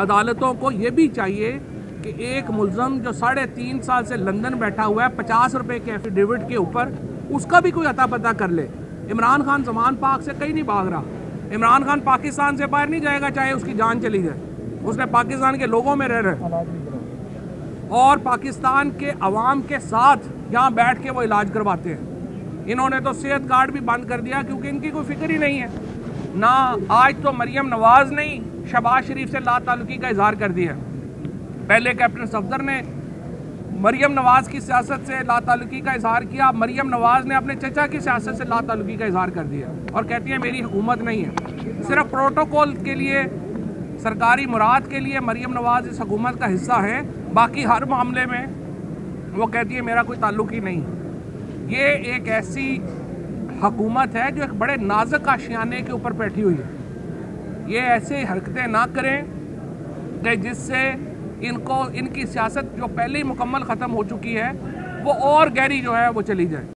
अदालतों को ये भी चाहिए कि एक मुल्ज़म जो 3.5 साल से लंदन बैठा हुआ है 50 रुपये के एफिडेविट के ऊपर, उसका भी कोई अता पता कर ले। इमरान खान ज़मान पाक से कहीं नहीं भाग रहा। इमरान खान पाकिस्तान से बाहर नहीं जाएगा चाहे उसकी जान चली जाए। उसने पाकिस्तान के लोगों में रह रहे और पाकिस्तान के अवाम के साथ यहाँ बैठ के वो इलाज करवाते हैं। इन्होंने तो सेहत कार्ड भी बंद कर दिया क्योंकि इनकी कोई फिक्र ही नहीं है ना। आज तो मरियम नवाज़ ने शहबाज शरीफ से लाताल्लुकी का इजहार कर दिया। पहले कैप्टन सफदर ने मरियम नवाज़ की सियासत से लाताल्लुकी का इजहार किया। मरियम नवाज़ ने अपने चचा की सियासत से लाताल्लुकी का इजहार कर दिया और कहती है मेरी हुकूमत नहीं है। सिर्फ प्रोटोकॉल के लिए, सरकारी मुराद के लिए मरियम नवाज़ इस हुकूमत का हिस्सा है, बाकी हर मामले में वो कहती है मेरा कोई ताल्लुक ही नहीं। ये एक ऐसी हुकूमत है जो एक बड़े नाजुक आशियाने के ऊपर बैठी हुई है। ये ऐसे हरकतें ना करें कि जिससे इनकी सियासत जो पहले ही मुकम्मल ख़त्म हो चुकी है वो और गहरी जो है वो चली जाए।